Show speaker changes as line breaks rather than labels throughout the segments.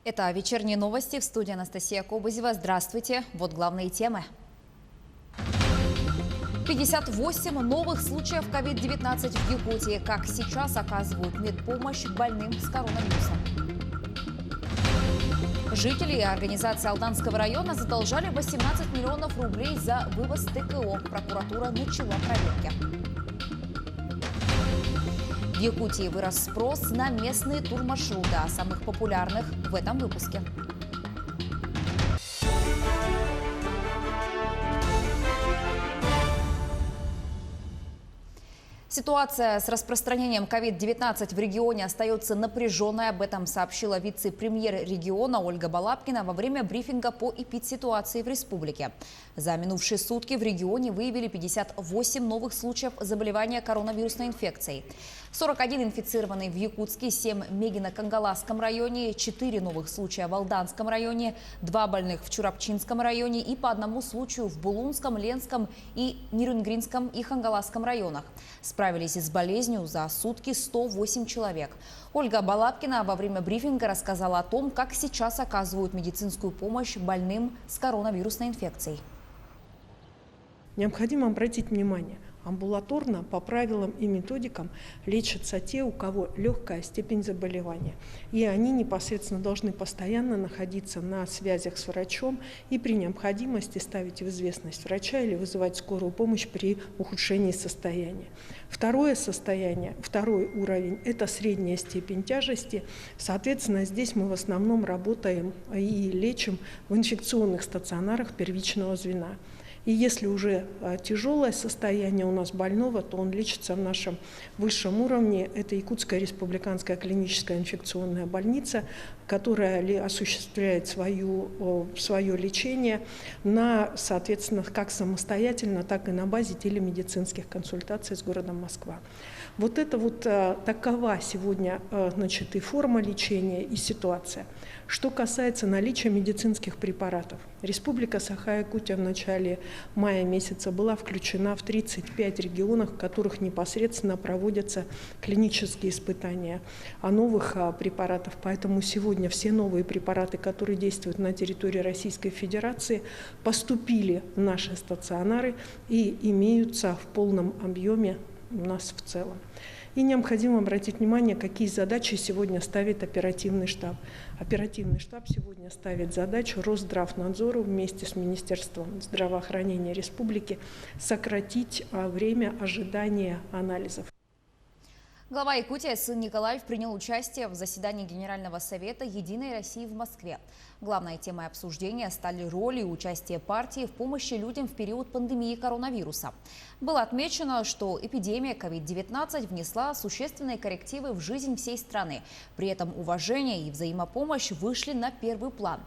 Это вечерние новости в студии Анастасия Кобызева. Здравствуйте. Вот главные темы. 58 новых случаев COVID-19 в Якутии. Как сейчас оказывают медпомощь больным с коронавирусом. Жители и организации Алданского района задолжали 18 миллионов рублей за вывоз ТКО. Прокуратура начала проверки. В Якутии вырос спрос на местные турмаршруты, о самых популярных в этом выпуске. Ситуация с распространением COVID-19 в регионе остается напряженной. Об этом сообщила вице-премьер региона Ольга Балапкина во время брифинга по эпидситуации в республике. За минувшие сутки в регионе выявили 58 новых случаев заболевания коронавирусной инфекцией. 41 инфицированный в Якутске, 7 в Мегино-Кангаласском районе, 4 новых случая в Алданском районе, 2 больных в Чурапчинском районе и по одному случаю в Булунском, Ленском и Нирюнгринском и Хангаласском районах. Справились с болезнью за сутки 108 человек. Ольга Балапкина во время брифинга рассказала о том, как сейчас оказывают медицинскую помощь больным с коронавирусной инфекцией.
Необходимо обратить внимание, амбулаторно по правилам и методикам лечатся те, у кого легкая степень заболевания. И они непосредственно должны постоянно находиться на связях с врачом и при необходимости ставить в известность врача или вызывать скорую помощь при ухудшении состояния. Второй уровень – это средняя степень тяжести. Соответственно, здесь мы в основном работаем и лечим в инфекционных стационарах первичного звена. И если уже тяжелое состояние у нас больного, то он лечится в нашем высшем уровне. Это Якутская республиканская клиническая инфекционная больница, которая осуществляет свое лечение соответственно, как самостоятельно, так и на базе телемедицинских консультаций с городом Москва. Такова сегодня и форма лечения, и ситуация. Что касается наличия медицинских препаратов, Республика Саха-Якутия в начале мая месяца была включена в 35 регионов, в которых непосредственно проводятся клинические испытания новых препаратов. Поэтому сегодня все новые препараты, которые действуют на территории Российской Федерации, поступили в наши стационары и имеются в полном объеме у нас в целом. И необходимо обратить внимание, какие задачи сегодня ставит оперативный штаб. Оперативный штаб сегодня ставит задачу Росздравнадзору вместе с Министерством здравоохранения Республики сократить время ожидания анализов.
Глава Якутии Сын Николаев принял участие в заседании Генерального совета «Единой России» в Москве. Главной темой обсуждения стали роли и участие партии в помощи людям в период пандемии коронавируса. Было отмечено, что эпидемия COVID-19 внесла существенные коррективы в жизнь всей страны. При этом уважение и взаимопомощь вышли на первый план.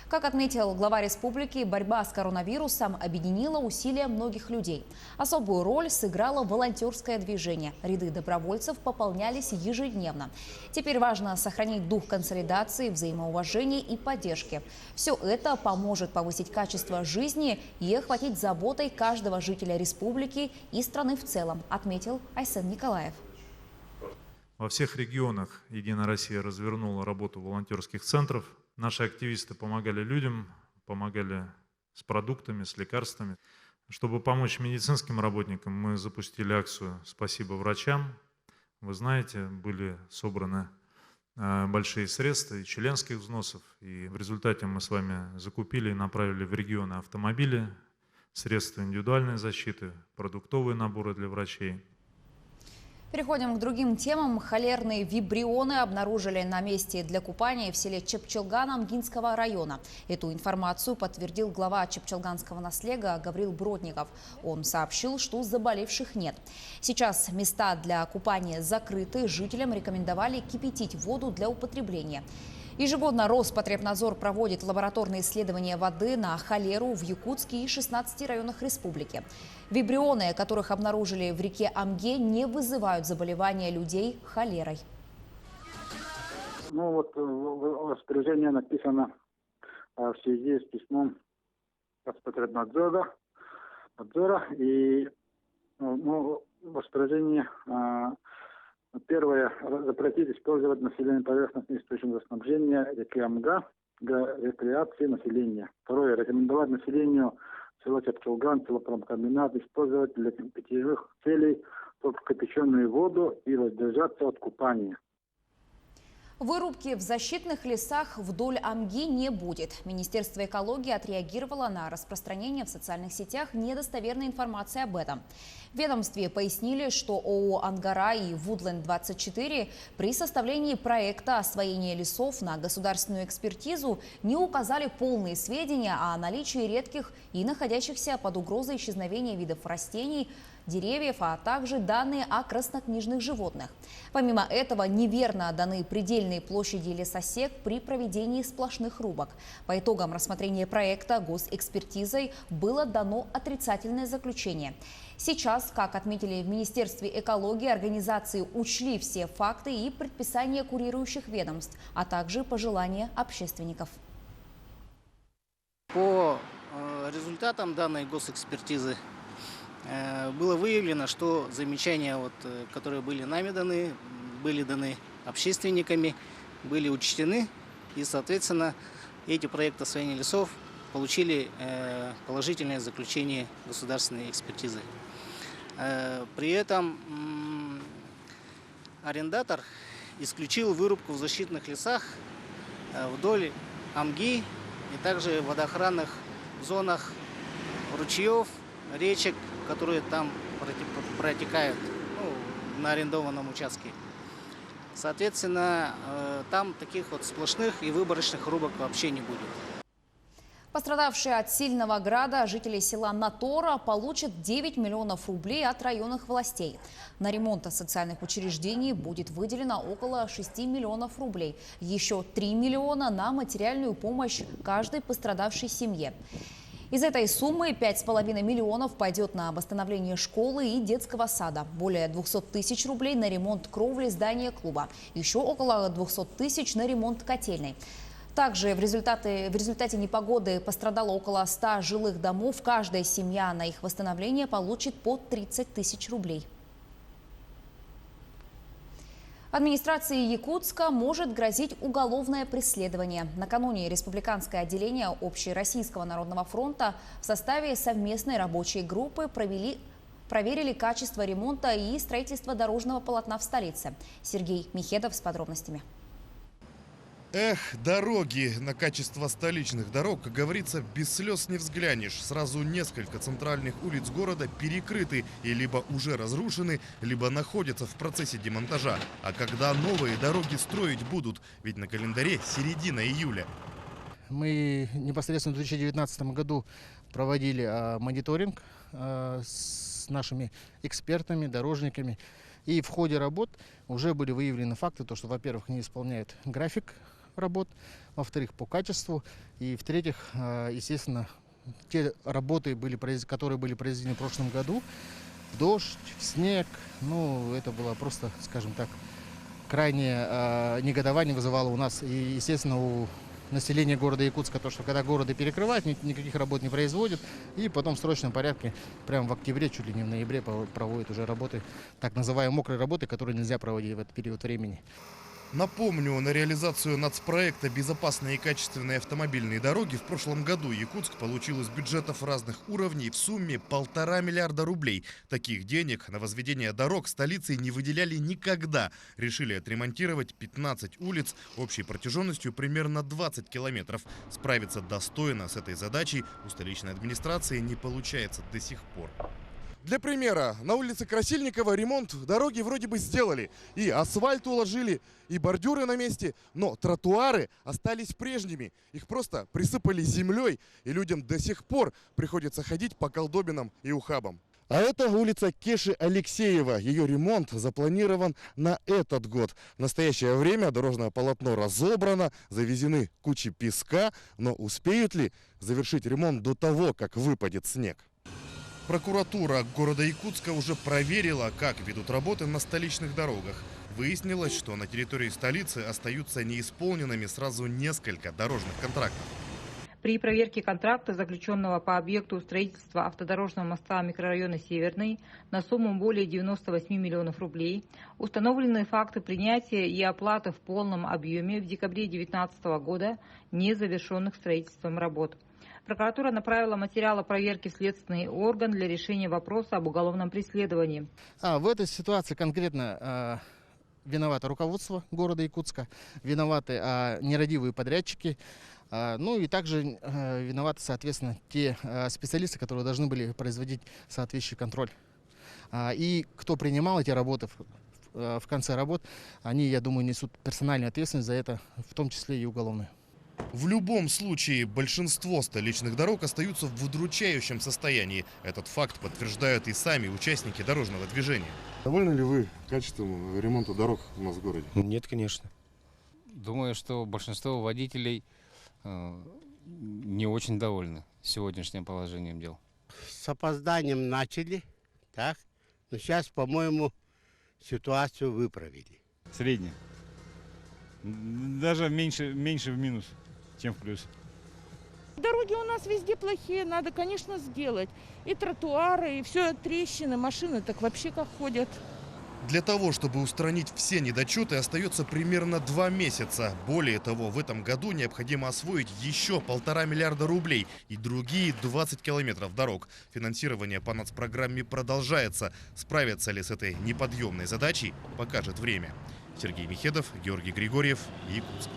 Как отметил глава республики, борьба с коронавирусом объединила усилия многих людей. Особую роль сыграло волонтерское движение. Ряды добровольцев пополнялись ежедневно. Теперь важно сохранить дух консолидации, взаимоуважения и поддержки. Все это поможет повысить качество жизни и охватить заботой каждого жителя республики и страны в целом, отметил Айсен Николаев.
Во всех регионах «Единая Россия» развернула работу волонтерских центров. Наши активисты помогали людям, помогали с продуктами, с лекарствами. Чтобы помочь медицинским работникам, мы запустили акцию «Спасибо врачам». Вы знаете, были собраны большие средства и членских взносов. И в результате мы с вами закупили и направили в регионы автомобили, средства индивидуальной защиты, продуктовые наборы для врачей.
Переходим к другим темам. Холерные вибрионы обнаружили на месте для купания в селе Чепчелган Амгинского района. Эту информацию подтвердил глава Чепчелганского наслега Гаврил Бродников. Он сообщил, что заболевших нет. Сейчас места для купания закрыты. Жителям рекомендовали кипятить воду для употребления. Ежегодно Роспотребнадзор проводит лабораторные исследования воды на холеру в Якутске и 16 районах республики. Вибрионы, которых обнаружили в реке Амге, не вызывают заболевания людей холерой.
В распоряжении написано в связи с письмом Роспотребнадзора и в распоряжении Первое. Запретить использовать население поверхностным источником водоснабжения реки Амга для рекреации населения. Второе. Рекомендовать населению села Чапчулган, селопромкомбинат использовать для питьевых целей только кипяченую воду и воздержаться от купания.
Вырубки в защитных лесах вдоль Амги не будет. Министерство экологии отреагировало на распространение в социальных сетях недостоверной информации об этом. В ведомстве пояснили, что ООО «Ангара» и «Вудленд-24» при составлении проекта освоения лесов на государственную экспертизу не указали полные сведения о наличии редких и находящихся под угрозой исчезновения видов растений, деревьев, а также данные о краснокнижных животных. Помимо этого, неверно даны предельные площади лесосек при проведении сплошных рубок. По итогам рассмотрения проекта госэкспертизой было дано отрицательное заключение. Сейчас, как отметили в Министерстве экологии, организации учли все факты и предписания курирующих ведомств, а также пожелания общественников.
По результатам данной госэкспертизы было выявлено, что замечания, которые были нами даны, были даны общественниками, были учтены, и, соответственно, эти проекты освоения лесов получили положительное заключение государственной экспертизы. При этом арендатор исключил вырубку в защитных лесах вдоль Амги и также в водоохранных зонах ручьев, речек, которые там протекают на арендованном участке. Соответственно, там таких сплошных и выборочных рубок вообще не будет.
Пострадавшие от сильного града жители села Натора получат 9 миллионов рублей от районных властей. На ремонт социальных учреждений будет выделено около 6 миллионов рублей. Еще 3 миллиона на материальную помощь каждой пострадавшей семье. Из этой суммы 5,5 миллионов пойдет на восстановление школы и детского сада. Более 200 тысяч рублей на ремонт кровли здания клуба. Еще около 200 тысяч на ремонт котельной. Также в результате непогоды пострадало около 100 жилых домов. Каждая семья на их восстановление получит по 30 тысяч рублей. Администрации Якутска может грозить уголовное преследование. Накануне республиканское отделение Общероссийского народного фронта в составе совместной рабочей группы проверили качество ремонта и строительства дорожного полотна в столице. Сергей Михедов с подробностями.
Эх, дороги. На качество столичных дорог, как говорится, без слез не взглянешь. Сразу несколько центральных улиц города перекрыты и либо уже разрушены, либо находятся в процессе демонтажа. А когда новые дороги строить будут? Ведь на календаре середина июля.
Мы непосредственно в 2019 году проводили мониторинг с нашими экспертами, дорожниками. И в ходе работ уже были выявлены факты, что, во-первых, не исполняют график работ, во-вторых, по качеству, и в-третьих, естественно, те работы, которые были произведены в прошлом году, в дождь, в снег, это было просто, скажем так, крайнее негодование вызывало у нас и, естественно, у населения города Якутска, что когда города перекрывают, никаких работ не производят, и потом в срочном порядке, прямо в октябре, чуть ли не в ноябре, проводят уже работы, так называемые мокрые работы, которые нельзя проводить в этот период времени.
Напомню, на реализацию нацпроекта «Безопасные и качественные автомобильные дороги» в прошлом году Якутск получил из бюджетов разных уровней в сумме 1,5 миллиарда рублей. Таких денег на возведение дорог столицы не выделяли никогда. Решили отремонтировать 15 улиц общей протяженностью примерно 20 километров. Справиться достойно с этой задачей у столичной администрации не получается до сих пор.
Для примера, на улице Красильникова ремонт дороги вроде бы сделали. И асфальт уложили, и бордюры на месте, но тротуары остались прежними. Их просто присыпали землей, и людям до сих пор приходится ходить по колдобинам и ухабам. А это улица Кеши Алексеева. Ее ремонт запланирован на этот год. В настоящее время дорожное полотно разобрано, завезены кучи песка, но успеют ли завершить ремонт до того, как выпадет снег?
Прокуратура города Якутска уже проверила, как ведут работы на столичных дорогах. Выяснилось, что на территории столицы остаются неисполненными сразу несколько дорожных контрактов.
При проверке контракта, заключенного по объекту строительства автодорожного моста микрорайона Северный на сумму более 98 миллионов рублей, установлены факты принятия и оплаты в полном объеме в декабре 2019 года незавершенных строительством работ. Прокуратура направила материалы проверки в следственный орган для решения вопроса об уголовном преследовании.
В этой ситуации конкретно виновато руководство города Якутска, виноваты нерадивые подрядчики, ну и также виноваты, соответственно, те специалисты, которые должны были производить соответствующий контроль. И кто принимал эти работы в конце работ, они, я думаю, несут персональную ответственность за это, в том числе и уголовную.
В любом случае, большинство столичных дорог остаются в удручающем состоянии. Этот факт подтверждают и сами участники дорожного движения.
Довольны ли вы качеством ремонта дорог у нас в городе?
Нет, конечно. Думаю, что большинство водителей не очень довольны сегодняшним положением дел.
С опозданием начали, так? Но сейчас, по-моему, ситуацию выправили.
Средне. Даже меньше в минус, чем в плюс.
Дороги у нас везде плохие, надо, конечно, сделать. И тротуары, и все трещины, машины так вообще как ходят.
Для того, чтобы устранить все недочеты, остается примерно 2 месяца. Более того, в этом году необходимо освоить еще 1,5 миллиарда рублей и другие 20 километров дорог. Финансирование по нацпрограмме продолжается. Справятся ли с этой неподъемной задачей, покажет время. Сергей Михедов, Георгий Григорьев, Якутск.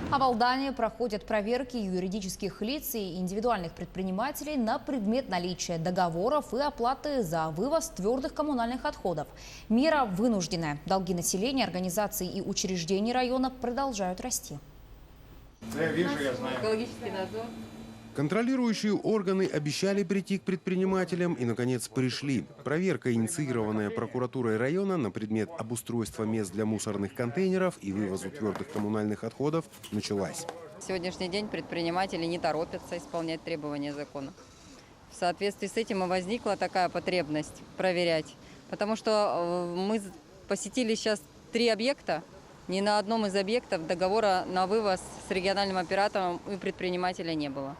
А в Алдане проходят проверки юридических лиц и индивидуальных предпринимателей на предмет наличия договоров и оплаты за вывоз твердых коммунальных отходов. Мера вынужденная. Долги населения, организаций и учреждений района продолжают расти.
Да, вижу, я знаю.
Экологический надзор.
Контролирующие органы обещали прийти к предпринимателям и, наконец, пришли. Проверка, инициированная прокуратурой района на предмет обустройства мест для мусорных контейнеров и вывозу твердых коммунальных отходов, началась.
В сегодняшний день предприниматели не торопятся исполнять требования закона. В соответствии с этим и возникла такая потребность проверять. Потому что мы посетили сейчас 3 объекта. Ни на одном из объектов договора на вывоз с региональным оператором у предпринимателя не было.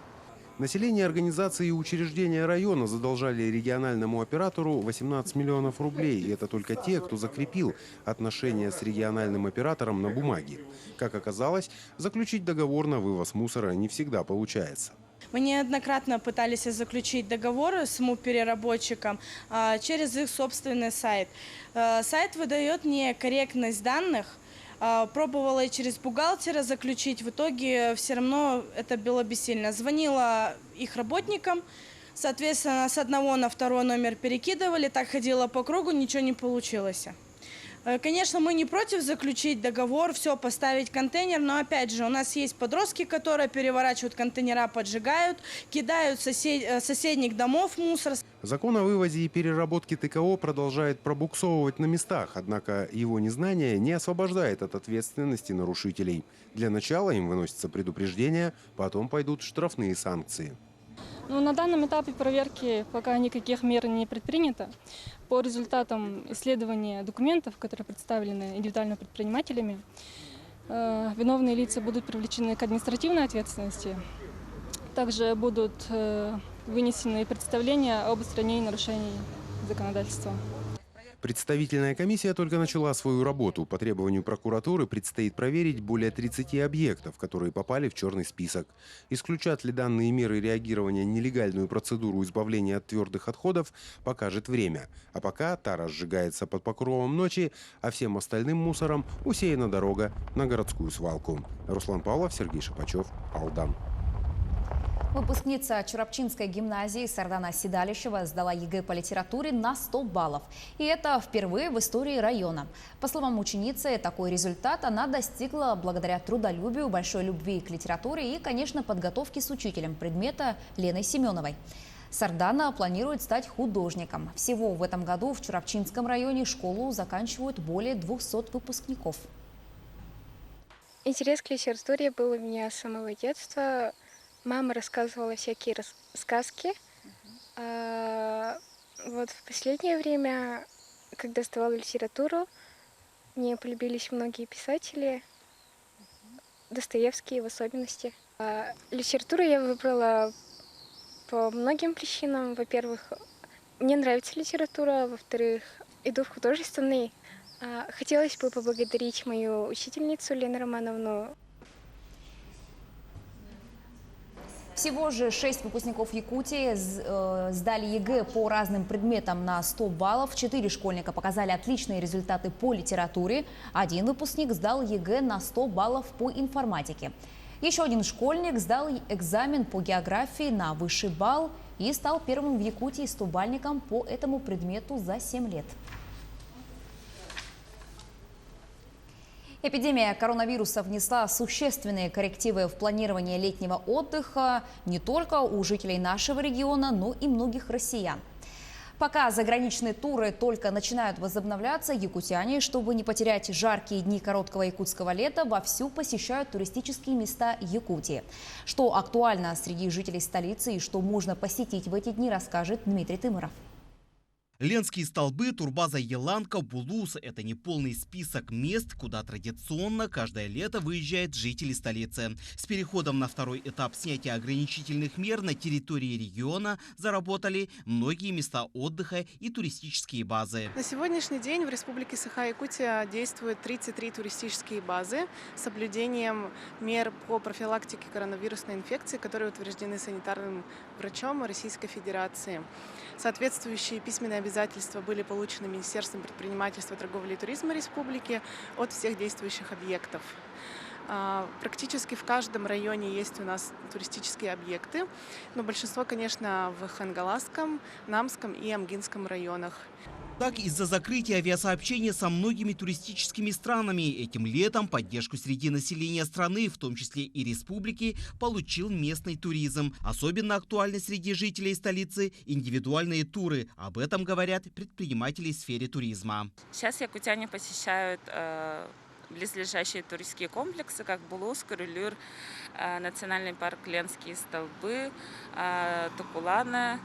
Население, организации и учреждения района задолжали региональному оператору 18 миллионов рублей. И это только те, кто закрепил отношения с региональным оператором на бумаге. Как оказалось, заключить договор на вывоз мусора не всегда получается.
Мы неоднократно пытались заключить договоры с МУП-переработчиком через их собственный сайт. Сайт выдает некорректность данных. Пробовала и через бухгалтера заключить, в итоге все равно это было бессильно. Звонила их работникам, соответственно, с одного на второй номер перекидывали, так ходила по кругу, ничего не получилось. Конечно, мы не против заключить договор, все, поставить контейнер, но опять же, у нас есть подростки, которые переворачивают контейнера, поджигают, кидают соседних домов мусор.
Закон о вывозе и переработке ТКО продолжает пробуксовывать на местах, однако его незнание не освобождает от ответственности нарушителей. Для начала им выносятся предупреждения, потом пойдут штрафные санкции.
На данном этапе проверки пока никаких мер не предпринято. По результатам исследования документов, которые представлены индивидуальными предпринимателями, виновные лица будут привлечены к административной ответственности. Также будут вынесены представления об устранении нарушений законодательства.
Представительная комиссия только начала свою работу. По требованию прокуратуры предстоит проверить более 30 объектов, которые попали в черный список. Исключат ли данные меры реагирования нелегальную процедуру избавления от твердых отходов, покажет время. А пока тара сжигается под покровом ночи, а всем остальным мусором усеяна дорога на городскую свалку. Руслан Павлов, Сергей Шапачев, Алдан.
Выпускница Чурапчинской гимназии Сардана Седалищева сдала ЕГЭ по литературе на 100 баллов. И это впервые в истории района. По словам ученицы, такой результат она достигла благодаря трудолюбию, большой любви к литературе и, конечно, подготовке с учителем предмета Леной Семеновой. Сардана планирует стать художником. Всего в этом году в Чурапчинском районе школу заканчивают более 200 выпускников.
Интерес к литературе был у меня с самого детства. Мама рассказывала всякие сказки. Вот в последнее время, когда сдавала литературу, мне полюбились многие писатели. Достоевский в особенности. Литературу я выбрала по многим причинам. Во-первых, мне нравится литература, во-вторых, иду в художественный. Хотелось бы поблагодарить мою учительницу Лену Романовну.
Всего же 6 выпускников Якутии сдали ЕГЭ по разным предметам на 100 баллов. 4 школьника показали отличные результаты по литературе. 1 выпускник сдал ЕГЭ на 100 баллов по информатике. Еще 1 школьник сдал экзамен по географии на высший балл и стал первым в Якутии 100-бальником по этому предмету за 7 лет. Эпидемия коронавируса внесла существенные коррективы в планирование летнего отдыха не только у жителей нашего региона, но и многих россиян. Пока заграничные туры только начинают возобновляться, якутяне, чтобы не потерять жаркие дни короткого якутского лета, вовсю посещают туристические места Якутии. Что актуально среди жителей столицы и что можно посетить в эти дни, расскажет Дмитрий Тымыров.
Ленские столбы, турбаза Еланка, Булус – это неполный список мест, куда традиционно каждое лето выезжают жители столицы. С переходом на второй этап снятия ограничительных мер на территории региона заработали многие места отдыха и туристические базы.
На сегодняшний день в Республике Саха-Якутия действует 33 туристические базы с соблюдением мер по профилактике коронавирусной инфекции, которые утверждены санитарным врачом Российской Федерации. Соответствующие письменные обязательства были получены Министерством предпринимательства, торговли и туризма Республики от всех действующих объектов. Практически в каждом районе есть у нас туристические объекты, но большинство, конечно, в Хангаласском, Намском и Амгинском районах.
Так, из-за закрытия авиасообщения со многими туристическими странами этим летом поддержку среди населения страны, в том числе и республики, получил местный туризм. Особенно актуальны среди жителей столицы индивидуальные туры. Об этом говорят предприниматели в сфере туризма.
Сейчас якутяне посещают близлежащие туристские комплексы, как Булус, Карулюр, национальный парк Ленские столбы, Токулана.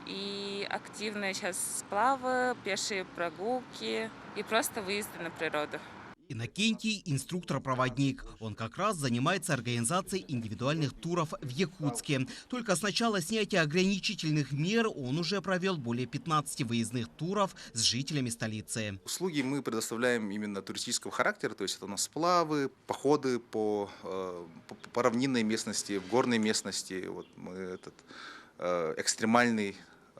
И активные сейчас сплавы, пешие прогулки и просто выезды на природу.
Иннокентий – инструктор-проводник. Он как раз занимается организацией индивидуальных туров в Якутске. Только с начала снятия ограничительных мер он уже провел более 15 выездных туров с жителями столицы.
Услуги мы предоставляем именно туристического характера, то есть это у нас сплавы, походы по равнинной местности, в горной местности, вот мы экстремальный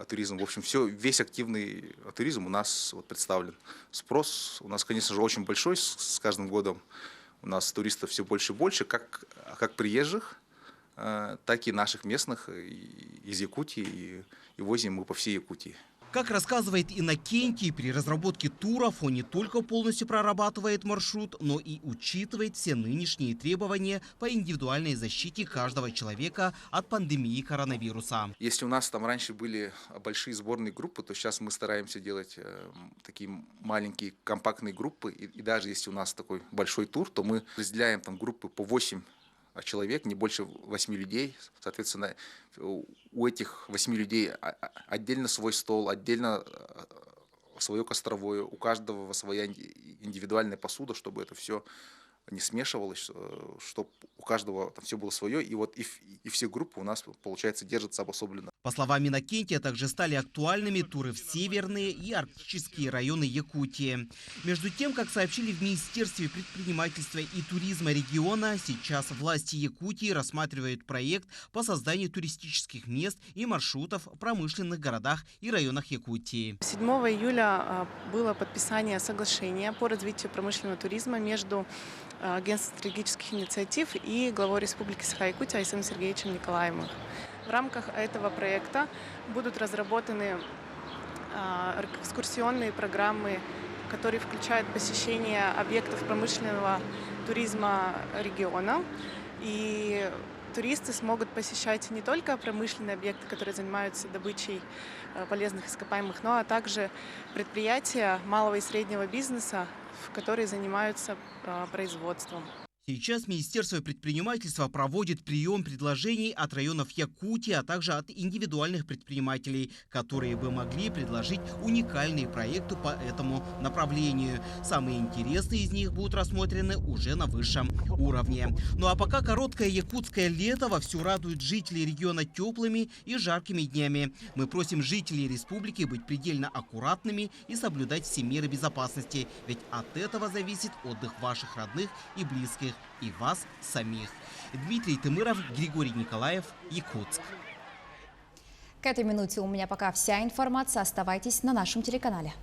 туризм. В общем, весь активный туризм у нас представлен. Спрос у нас, конечно же, очень большой с каждым годом. У нас туристов все больше и больше, как приезжих, так и наших местных из Якутии. И возим мы по всей Якутии.
Как рассказывает Иннокентий, при разработке туров он не только полностью прорабатывает маршрут, но и учитывает все нынешние требования по индивидуальной защите каждого человека от пандемии коронавируса.
Если у нас там раньше были большие сборные группы, то сейчас мы стараемся делать такие маленькие компактные группы. И даже если у нас такой большой тур, то мы разделяем там группы по 8 человек, не больше 8 людей. Соответственно, у этих 8 людей отдельно свой стол, отдельно свое костровое, у каждого своя индивидуальная посуда, чтобы это все не смешивалось, чтобы у каждого там все было свое. И вот и все группы у нас, получается, держатся обособленно.
По словам Иннокентия, также стали актуальными туры в северные и арктические районы Якутии. Между тем, как сообщили в Министерстве предпринимательства и туризма региона, сейчас власти Якутии рассматривают проект по созданию туристических мест и маршрутов в промышленных городах и районах Якутии.
7 июля было подписание соглашения по развитию промышленного туризма между Агентством стратегических инициатив и главой Республики Саха-Якутия Айсеном Сергеевичем Николаевым. В рамках этого проекта будут разработаны экскурсионные программы, которые включают посещение объектов промышленного туризма региона. И туристы смогут посещать не только промышленные объекты, которые занимаются добычей полезных ископаемых, но также предприятия малого и среднего бизнеса, которые занимаются производством.
Сейчас Министерство предпринимательства проводит прием предложений от районов Якутии, а также от индивидуальных предпринимателей, которые бы могли предложить уникальные проекты по этому направлению. Самые интересные из них будут рассмотрены уже на высшем уровне. Ну а пока короткое якутское лето вовсю радует жителей региона теплыми и жаркими днями. Мы просим жителей республики быть предельно аккуратными и соблюдать все меры безопасности, ведь от этого зависит отдых ваших родных и близких, и вас самих. Дмитрий Тымыров, Григорий Николаев, Якутск.
К этой минуте у меня пока вся информация. Оставайтесь на нашем телеканале.